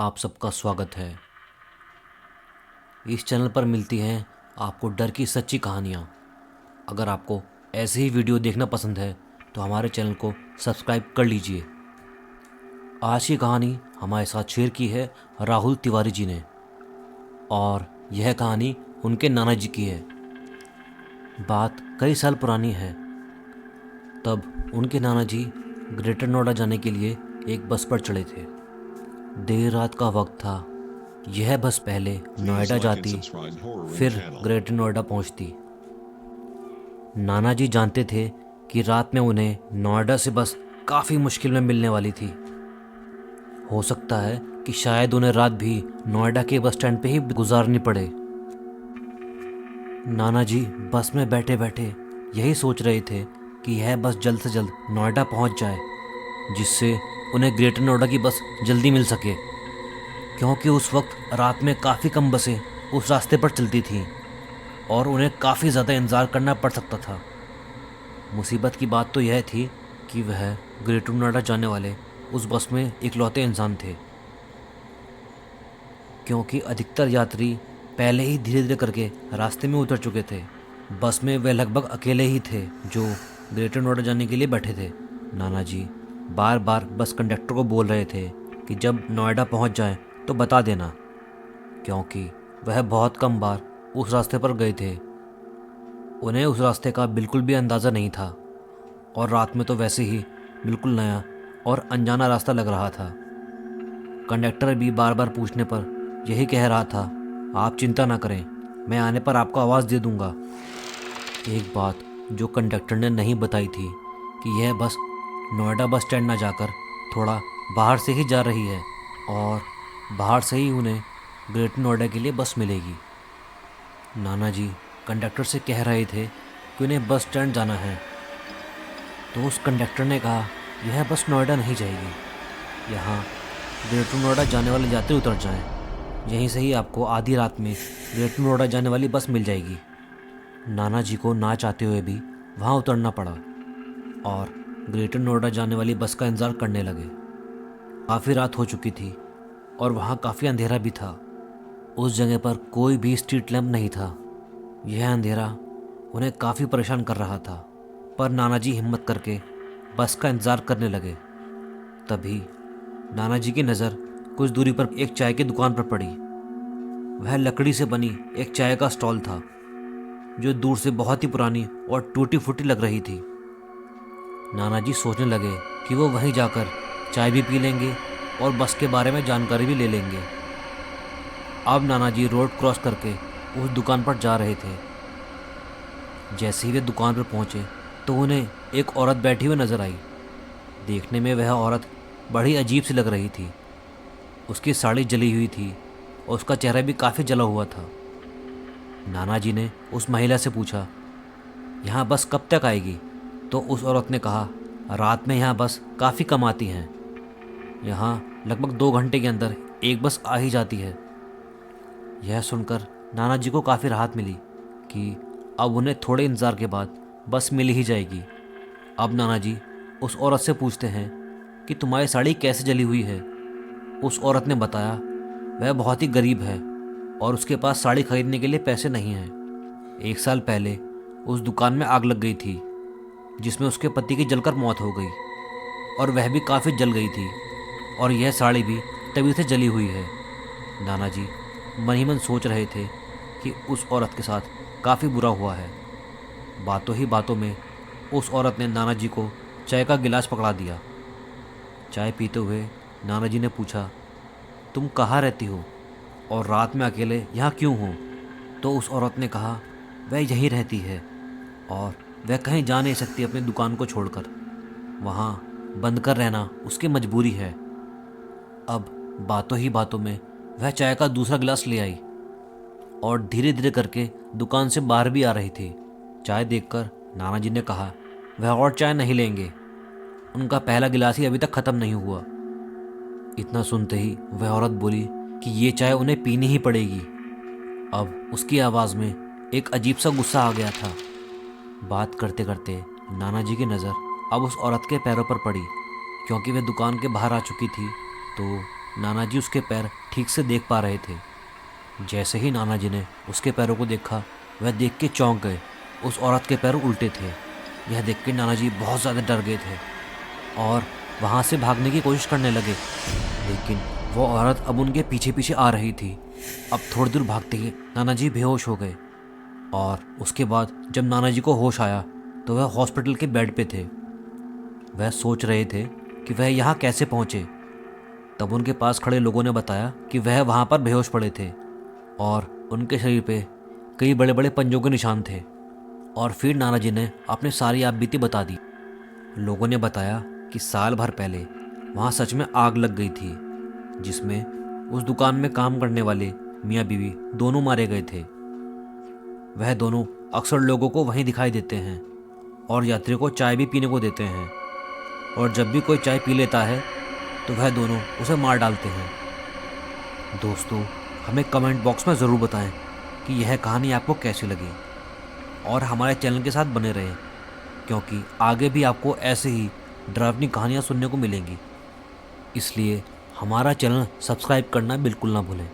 आप सबका स्वागत है। इस चैनल पर मिलती हैं आपको डर की सच्ची कहानियाँ। अगर आपको ऐसे ही वीडियो देखना पसंद है तो हमारे चैनल को सब्सक्राइब कर लीजिए। आज की कहानी हमारे साथ शेयर की है राहुल तिवारी जी ने, और यह कहानी उनके नाना जी की है। बात कई साल पुरानी है। तब उनके नाना जी ग्रेटर नोएडा जाने के लिए एक बस पर चढ़े थे। देर रात का वक्त था। यह बस पहले नोएडा जाती, फिर ग्रेटर नोएडा पहुंचती। नाना जी जानते थे कि रात में उन्हें नोएडा से बस काफ़ी मुश्किल में मिलने वाली थी। हो सकता है कि शायद उन्हें रात भी नोएडा के बस स्टैंड पे ही गुजारनी पड़े। नाना जी बस में बैठे बैठे यही सोच रहे थे कि यह बस जल्द से जल्द नोएडा पहुंच जाए, जिससे उन्हें ग्रेटर नोएडा की बस जल्दी मिल सके, क्योंकि उस वक्त रात में काफ़ी कम बसें उस रास्ते पर चलती थीं और उन्हें काफ़ी ज़्यादा इंतज़ार करना पड़ सकता था। मुसीबत की बात तो यह थी कि वह ग्रेटर नोएडा जाने वाले उस बस में इकलौते इंसान थे, क्योंकि अधिकतर यात्री पहले ही धीरे धीरे करके रास्ते में उतर चुके थे। बस में वे लगभग अकेले ही थे जो ग्रेटर नोएडा जाने के लिए बैठे थे। नाना जी बार बार बस कंडक्टर को बोल रहे थे कि जब नोएडा पहुंच जाएं तो बता देना, क्योंकि वह बहुत कम बार उस रास्ते पर गए थे। उन्हें उस रास्ते का बिल्कुल भी अंदाज़ा नहीं था, और रात में तो वैसे ही बिल्कुल नया और अनजाना रास्ता लग रहा था। कंडक्टर भी बार बार पूछने पर यही कह रहा था, आप चिंता ना करें, मैं आने पर आपको आवाज़ दे दूंगा। एक बात जो कंडक्टर ने नहीं बताई थी कि यह बस नोएडा बस स्टैंड ना जाकर थोड़ा बाहर से ही जा रही है, और बाहर से ही उन्हें ग्रेटर नोएडा के लिए बस मिलेगी। नाना जी कंडक्टर से कह रहे थे कि उन्हें बस स्टैंड जाना है, तो उस कंडक्टर ने कहा, यह बस नोएडा नहीं जाएगी, यहाँ ग्रेटर नोएडा जाने वाले यात्री उतर जाएं, यहीं से ही आपको आधी रात में ग्रेटर नोएडा जाने वाली बस मिल जाएगी। नाना जी को ना चाहते हुए भी वहाँ उतरना पड़ा और ग्रेटर नोएडा जाने वाली बस का इंतज़ार करने लगे। काफ़ी रात हो चुकी थी और वहाँ काफ़ी अंधेरा भी था। उस जगह पर कोई भी स्ट्रीट लैंप नहीं था। यह अंधेरा उन्हें काफ़ी परेशान कर रहा था, पर नाना जी हिम्मत करके बस का इंतज़ार करने लगे। तभी नाना जी की नज़र कुछ दूरी पर एक चाय की दुकान पर पड़ी। वह लकड़ी से बनी एक चाय का स्टॉल था, जो दूर से बहुत ही पुरानी और टूटी फूटी लग रही थी। नाना जी सोचने लगे कि वो वहीं जाकर चाय भी पी लेंगे और बस के बारे में जानकारी भी ले लेंगे। अब नाना जी रोड क्रॉस करके उस दुकान पर जा रहे थे। जैसे ही वे दुकान पर पहुंचे तो उन्हें एक औरत बैठी हुई नजर आई। देखने में वह औरत बड़ी अजीब सी लग रही थी। उसकी साड़ी जली हुई थी और उसका चेहरा भी काफ़ी जला हुआ था। नाना जी ने उस महिला से पूछा, यहाँ बस कब तक आएगी? तो उस औरत ने कहा, रात में यहाँ बस काफ़ी कम आती हैं, यहाँ लगभग 2 घंटे के अंदर एक बस आ ही जाती है। यह सुनकर नाना जी को काफ़ी राहत मिली कि अब उन्हें थोड़े इंतज़ार के बाद बस मिल ही जाएगी। अब नाना जी उस औरत से पूछते हैं कि तुम्हारी साड़ी कैसे जली हुई है? उस औरत ने बताया वह बहुत ही गरीब है और उसके पास साड़ी खरीदने के लिए पैसे नहीं हैं। 1 साल पहले उस दुकान में आग लग गई थी, जिसमें उसके पति की जलकर मौत हो गई, और वह भी काफ़ी जल गई थी, और यह साड़ी भी तभी से जली हुई है। नाना जी मन ही मन सोच रहे थे कि उस औरत के साथ काफ़ी बुरा हुआ है। बातों ही बातों में उस औरत ने नाना जी को चाय का गिलास पकड़ा दिया। चाय पीते हुए नाना जी ने पूछा, तुम कहाँ रहती हो और रात में अकेले यहाँ क्यों हो? तो उस औरत ने कहा, वह यहीं रहती है और वह कहीं जा नहीं सकती अपनी दुकान को छोड़कर। वहाँ बंद कर रहना उसकी मजबूरी है। अब बातों ही बातों में वह चाय का दूसरा गिलास ले आई और धीरे धीरे करके दुकान से बाहर भी आ रही थी। चाय देखकर नाना जी ने कहा, वह और चाय नहीं लेंगे, उनका पहला गिलास ही अभी तक ख़त्म नहीं हुआ। इतना सुनते ही वह औरत बोली कि ये चाय उन्हें पीनी ही पड़ेगी। अब उसकी आवाज़ में एक अजीब सा गुस्सा आ गया था। बात करते करते नाना जी की नज़र अब उस औरत के पैरों पर पड़ी, क्योंकि वह दुकान के बाहर आ चुकी थी, तो नाना जी उसके पैर ठीक से देख पा रहे थे। जैसे ही नाना जी ने उसके पैरों को देखा, वह देख के चौंक गए। उस औरत के पैर उल्टे थे। यह देख के नाना जी बहुत ज़्यादा डर गए थे और वहाँ से भागने की कोशिश करने लगे, लेकिन वो औरत अब उनके पीछे पीछे आ रही थी। अब थोड़ी दूर भागते ही नाना जी बेहोश हो गए और उसके बाद जब नाना जी को होश आया तो वह हॉस्पिटल के बेड पे थे। वह सोच रहे थे कि वह यहाँ कैसे पहुँचे। तब उनके पास खड़े लोगों ने बताया कि वह वहाँ पर बेहोश पड़े थे और उनके शरीर पे कई बड़े बड़े पंजों के निशान थे। और फिर नाना जी ने अपनी सारी आपबीती बता दी। लोगों ने बताया कि साल भर पहले वहाँ सच में आग लग गई थी, जिसमें उस दुकान में काम करने वाले मियाँ बीवी दोनों मारे गए थे। वह दोनों अक्सर लोगों को वहीं दिखाई देते हैं और यात्रियों को चाय भी पीने को देते हैं, और जब भी कोई चाय पी लेता है तो वह दोनों उसे मार डालते हैं। दोस्तों, हमें कमेंट बॉक्स में ज़रूर बताएं कि यह कहानी आपको कैसी लगी और हमारे चैनल के साथ बने रहें, क्योंकि आगे भी आपको ऐसे ही डरावनी कहानियाँ सुनने को मिलेंगी। इसलिए हमारा चैनल सब्सक्राइब करना बिल्कुल ना भूलें।